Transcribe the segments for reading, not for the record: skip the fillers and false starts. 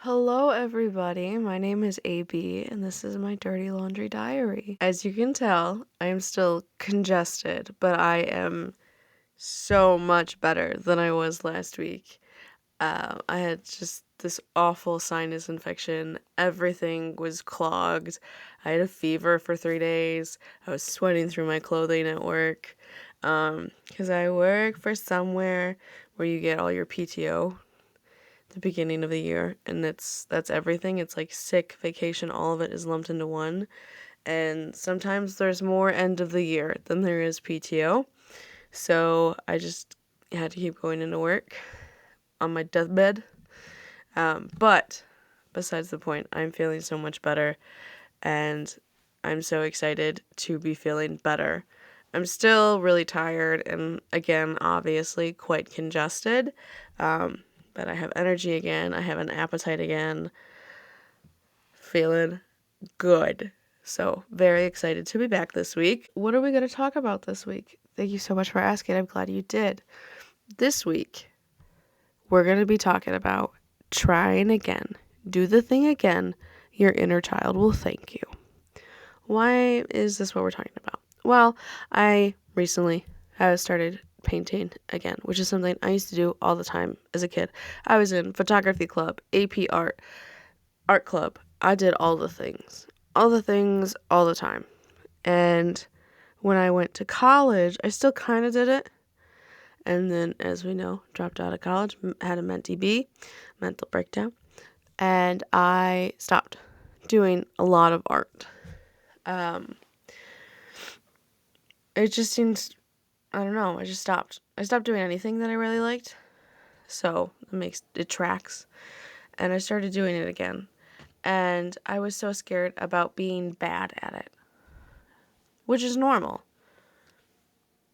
Hello, everybody. My name is AB, and this is my dirty laundry diary. As you can tell, I am still congested, but I am so much better than I was last week. I had just this awful sinus infection. Everything was clogged. I had a fever for 3 days. I was sweating through my clothing at work. Because I work for somewhere where you get all your PTO the beginning of the year, and that's everything. It's like sick, vacation, all of it is lumped into one. And sometimes there's more end of the year than there is PTO. So I just had to keep going into work on my deathbed. But besides the point, I'm feeling so much better, and I'm so excited to be feeling better. I'm still really tired and, again, obviously quite congested, but I have energy again. I have an appetite again. Feeling good. So, very excited to be back this week. What are we going to talk about this week? Thank you so much for asking. I'm glad you did. This week, we're going to be talking about trying again. Do the thing again. Your inner child will thank you. Why is this what we're talking about? Well, I recently have started painting again, which is something I used to do all the time as a kid. I was in photography club, AP art club. I did all the things, all the time. And when I went to college, I still kind of did it. And then, as we know, dropped out of college, had a mentee B, mental breakdown, and I stopped doing a lot of art. It just seems, I don't know, I just stopped. I stopped doing anything that I really liked. So it tracks. And I started doing it again. And I was so scared about being bad at it, which is normal.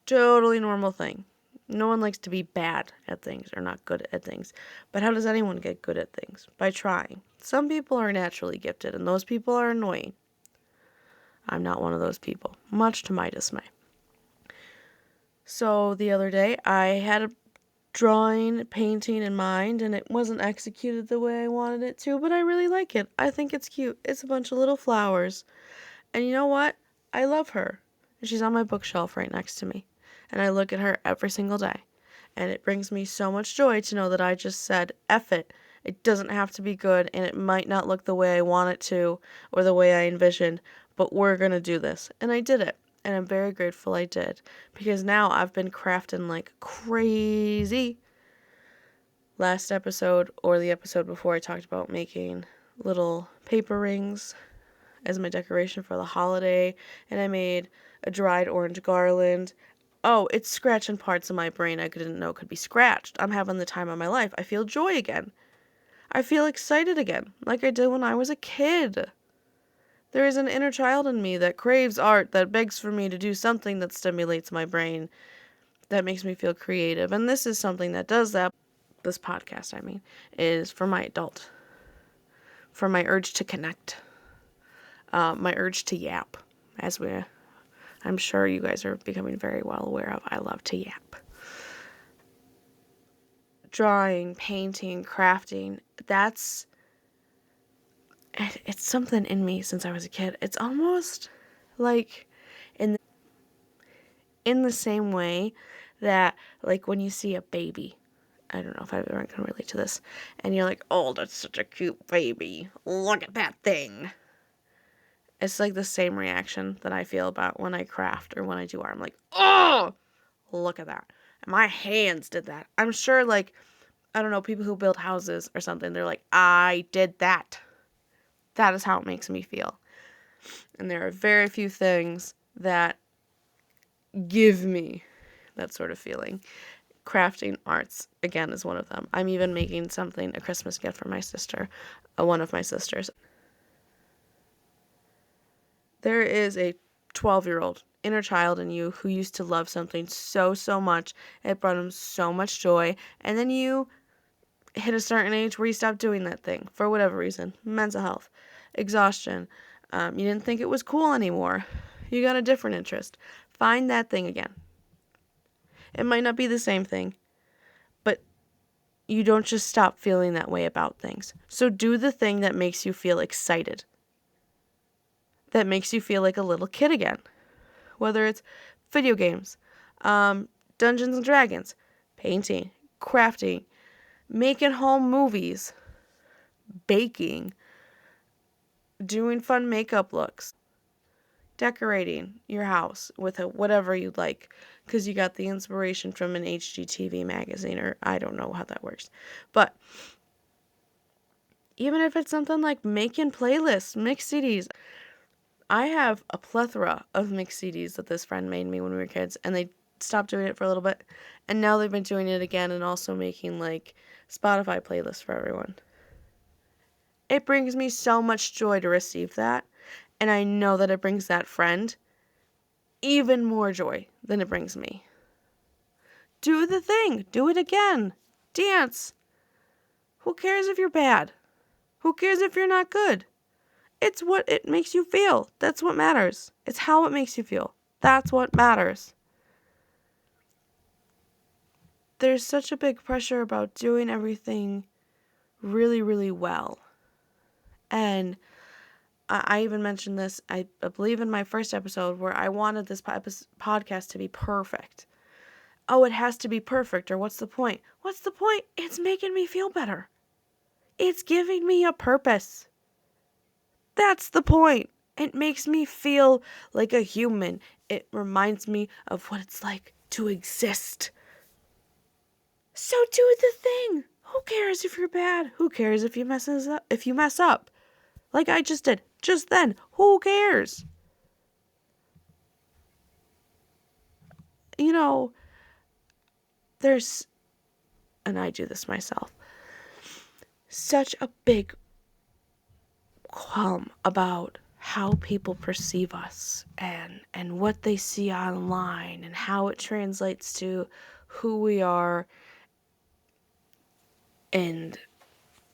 Totally normal thing. No one likes to be bad at things or not good at things. But how does anyone get good at things? By trying. Some people are naturally gifted, and those people are annoying. I'm not one of those people, much to my dismay. So the other day, I had a drawing, painting in mind, and it wasn't executed the way I wanted it to, but I really like it. I think it's cute. It's a bunch of little flowers. And you know what? I love her. And she's on my bookshelf right next to me. And I look at her every single day. And it brings me so much joy to know that I just said, F it. It doesn't have to be good, and it might not look the way I want it to or the way I envisioned, but we're going to do this. And I did it. And I'm very grateful I did. Because now I've been crafting like crazy. Last episode, or the episode before, I talked about making little paper rings as my decoration for the holiday, and I made a dried orange garland. Oh, it's scratching parts of my brain I didn't know could be scratched. I'm having the time of my life. I feel joy again. I feel excited again, like I did when I was a kid. There is an inner child in me that craves art, that begs for me to do something that stimulates my brain, that makes me feel creative. And this is something that does that. This podcast, is for my adult, for my urge to connect, my urge to yap, I'm sure you guys are becoming very well aware of. I love to yap. Drawing, painting, crafting, it's something in me since I was a kid. It's almost like in the same way that, like, when you see a baby, I don't know if everyone can relate to this, and you're like, oh, that's such a cute baby. Look at that thing. It's like the same reaction that I feel about when I craft or when I do art. I'm like, oh, look at that. And my hands did that. I'm sure, like, I don't know, people who build houses or something, they're like, I did that. That is how it makes me feel. And there are very few things that give me that sort of feeling. Crafting arts, again, is one of them. I'm even making something, a Christmas gift for my sister, one of my sisters. There is a 12-year-old inner child in you who used to love something so, so much. It brought him so much joy. And then you hit a certain age where you stop doing that thing for whatever reason. Mental health, exhaustion. You didn't think it was cool anymore. You got a different interest. Find that thing again. It might not be the same thing, but you don't just stop feeling that way about things. So do the thing that makes you feel excited, that makes you feel like a little kid again. Whether it's video games, Dungeons and Dragons, painting, crafting, making home movies, baking, doing fun makeup looks, decorating your house with whatever you'd like because you got the inspiration from an HGTV magazine, or I don't know how that works. But even if it's something like making playlists, mix CDs. I have a plethora of mix CDs that this friend made me when we were kids, and they stopped doing it for a little bit, and now they've been doing it again and also making like Spotify playlists for everyone. It brings me so much joy to receive that, and I know that it brings that friend even more joy than it brings me. Do the thing. Do it again. Dance. Who cares if you're bad? Who cares if you're not good? It's what it makes you feel. That's what matters. It's how it makes you feel. That's what matters. There's such a big pressure about doing everything really, really well. And I even mentioned this, I believe, in my first episode, where I wanted this podcast to be perfect. Oh, it has to be perfect, or what's the point? What's the point? It's making me feel better. It's giving me a purpose. That's the point. It makes me feel like a human. It reminds me of what it's like to exist. So do the thing. Who cares if you're bad? Who cares if you mess up? Like I just did. Just then. Who cares? You know, there's, and I do this myself, such a big qualm about how people perceive us and what they see online and how it translates to who we are and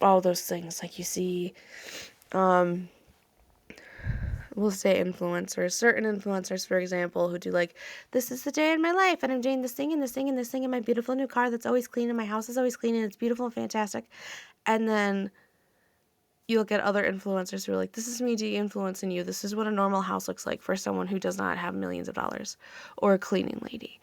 all those things. Like you see, we'll say influencers, certain influencers, for example, who do like, this is the day in my life and I'm doing this thing and this thing and this thing in my beautiful new car that's always clean and my house is always clean and it's beautiful and fantastic. And then you look at other influencers who are like, this is me de-influencing you. This is what a normal house looks like for someone who does not have millions of dollars, or a cleaning lady.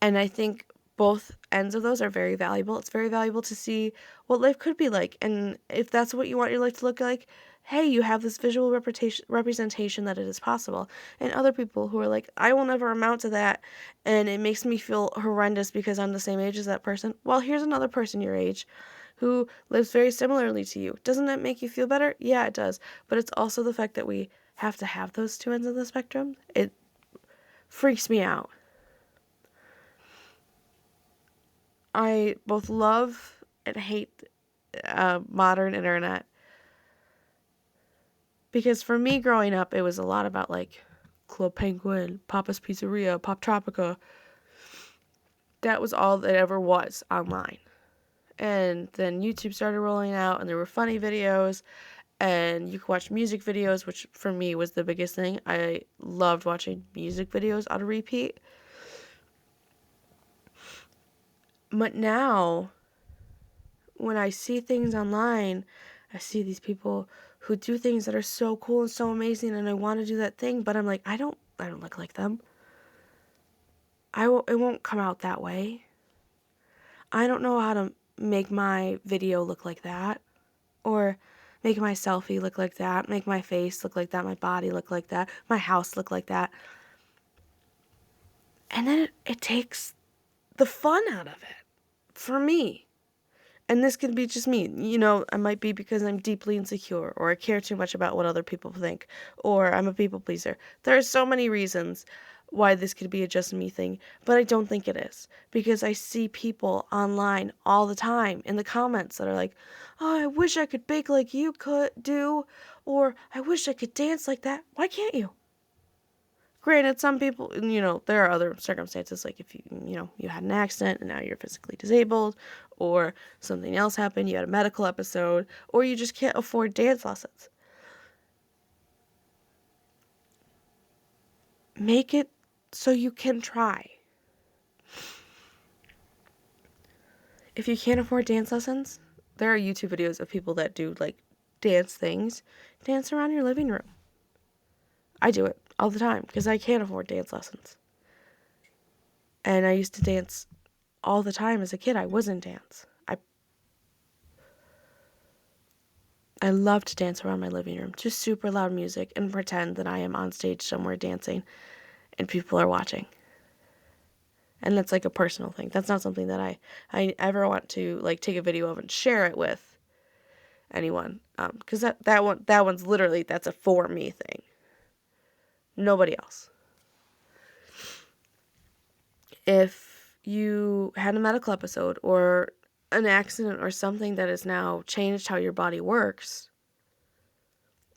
And I think both ends of those are very valuable. It's very valuable to see what life could be like. And if that's what you want your life to look like, hey, you have this visual representation that it is possible. And other people who are like, I will never amount to that, and it makes me feel horrendous because I'm the same age as that person. Well, here's another person your age who lives very similarly to you. Doesn't that make you feel better? Yeah, it does. But it's also the fact that we have to have those two ends of the spectrum. It freaks me out. I both love and hate modern internet, because for me growing up, it was a lot about like Club Penguin, Papa's Pizzeria, Pop Tropica. That was all that ever was online. And then YouTube started rolling out, and there were funny videos, and you could watch music videos, which for me was the biggest thing. I loved watching music videos on a repeat. But now, when I see things online, I see these people who do things that are so cool and so amazing, and I want to do that thing, but I'm like, I don't look like them. It won't come out that way. I don't know how to make my video look like that, or make my selfie look like that, make my face look like that, my body look like that, my house look like that. And then it takes the fun out of it for me. And this could be just me. I might be because I'm deeply insecure, or I care too much about what other people think, or I'm a people pleaser. There are so many reasons why this could be a just me thing, but I don't think it is. Because I see people online all the time in the comments that are like, oh, I wish I could bake like you could do, or I wish I could dance like that. Why can't you? Granted, some people, there are other circumstances, like if you had an accident and now you're physically disabled, or something else happened, you had a medical episode, or you just can't afford dance lessons. Make it so you can try. if you can't afford dance lessons, there are YouTube videos of people that do like dance things. Dance around your living room. I do it all the time because I can't afford dance lessons. And I used to dance all the time as a kid. I was in dance. I love to dance around my living room, just super loud music, and pretend that I am on stage somewhere dancing and people are watching. And that's like a personal thing. That's not something that I ever want to like take a video of and share it with anyone. Because that one's literally, that's a for me thing. Nobody else. If you had a medical episode or an accident or something that has now changed how your body works,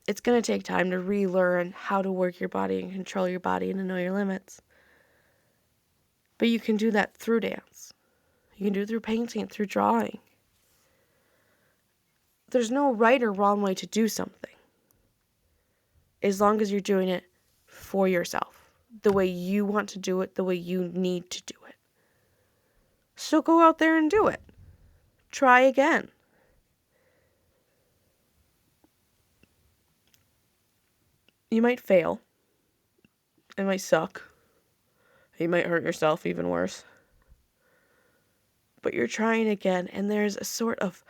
it's going to take time to relearn how to work your body and control your body and to know your limits. But you can do that through dance. You can do it through painting, through drawing. There's no right or wrong way to do something, as long as you're doing it for yourself, the way you want to do it, the way you need to do it. So go out there and do it. Try again. You might fail. It might suck. You might hurt yourself even worse. But you're trying again, and there's a sort of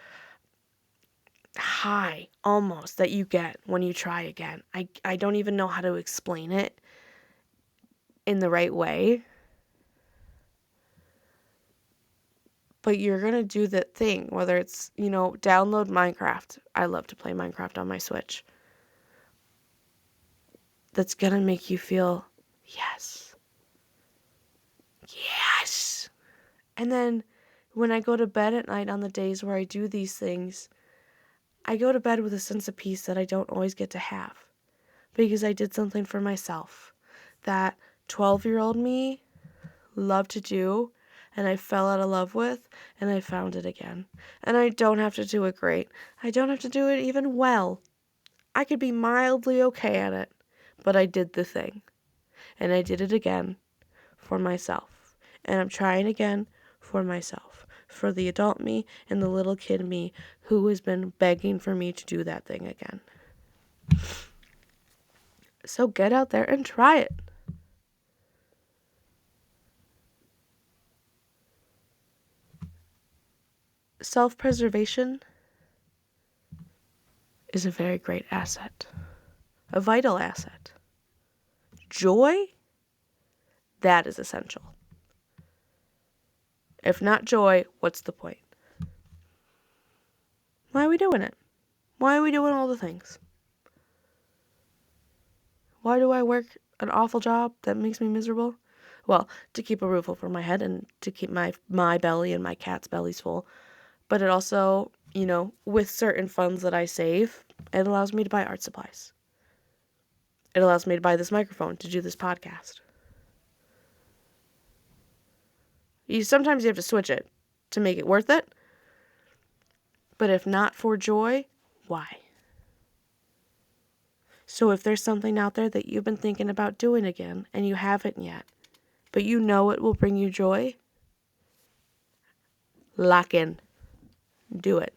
high, almost, that you get when you try again. I don't even know how to explain it in the right way. But you're going to do that thing, whether it's, download Minecraft. I love to play Minecraft on my Switch. That's going to make you feel, yes. Yes. And then when I go to bed at night on the days where I do these things, I go to bed with a sense of peace that I don't always get to have. Because I did something for myself that 12-year-old me loved to do, and I fell out of love with, and I found it again. And I don't have to do it great. I don't have to do it even well. I could be mildly okay at it, but I did the thing. And I did it again for myself. And I'm trying again for myself, for the adult me and the little kid me who has been begging for me to do that thing again. So get out there and try it. Self-preservation is a very great asset, a vital asset. Joy, that is essential. If not joy, what's the point? Why are we doing it? Why are we doing all the things? Why do I work an awful job that makes me miserable? Well, to keep a roof over my head and to keep my belly and my cat's bellies full. But it also, with certain funds that I save, it allows me to buy art supplies. It allows me to buy this microphone to do this podcast. Sometimes you have to switch it to make it worth it. But if not for joy, why? So if there's something out there that you've been thinking about doing again and you haven't yet, but you know it will bring you joy, lock in. Do it.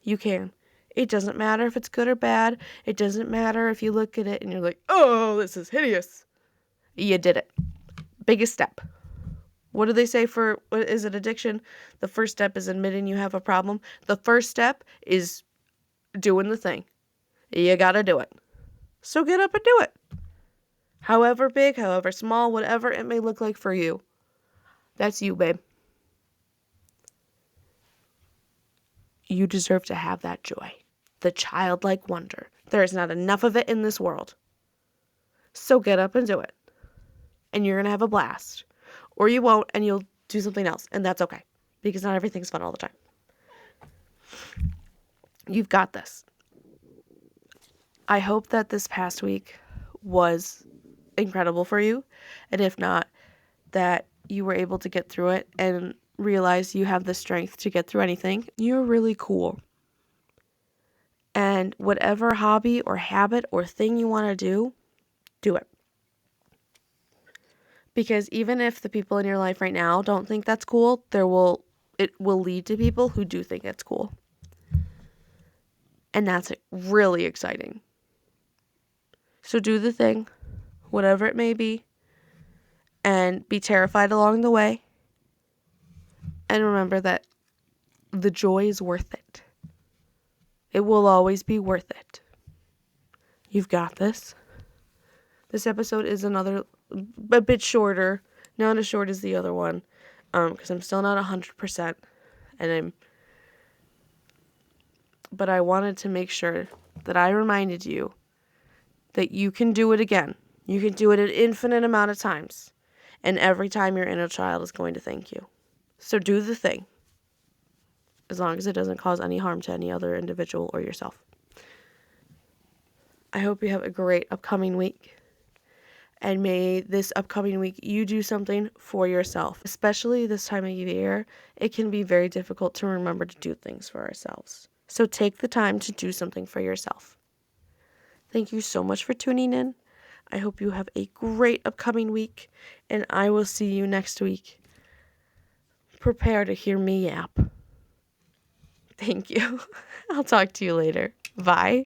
You can. It doesn't matter if it's good or bad. It doesn't matter if you look at it and you're like, oh, this is hideous. You did it. Biggest step. What do they say for, what is it, addiction? The first step is admitting you have a problem. The first step is doing the thing. You gotta do it. So get up and do it. However big, however small, whatever it may look like for you. That's you, babe. You deserve to have that joy. The childlike wonder. There is not enough of it in this world. So get up and do it. And you're going to have a blast. Or you won't, and you'll do something else. And that's okay. Because not everything's fun all the time. You've got this. I hope that this past week was incredible for you. And if not, that you were able to get through it and realize you have the strength to get through anything. You're really cool. And whatever hobby or habit or thing you want to do it. Because even if the people in your life right now don't think that's cool, there will it will lead to people who do think it's cool. And that's really exciting. So do the thing, whatever it may be, and be terrified along the way. And remember that the joy is worth it. It will always be worth it. You've got this. This episode is a bit shorter, not as short as the other one, because I'm still not 100%, but I wanted to make sure that I reminded you that you can do it again. You can do it an infinite amount of times, and every time your inner child is going to thank you. So do the thing, as long as it doesn't cause any harm to any other individual or yourself. I hope you have a great upcoming week. And may this upcoming week you do something for yourself. Especially this time of year, it can be very difficult to remember to do things for ourselves. So take the time to do something for yourself. Thank you so much for tuning in. I hope you have a great upcoming week, and I will see you next week. Prepare to hear me yap. Thank you. I'll talk to you later. Bye.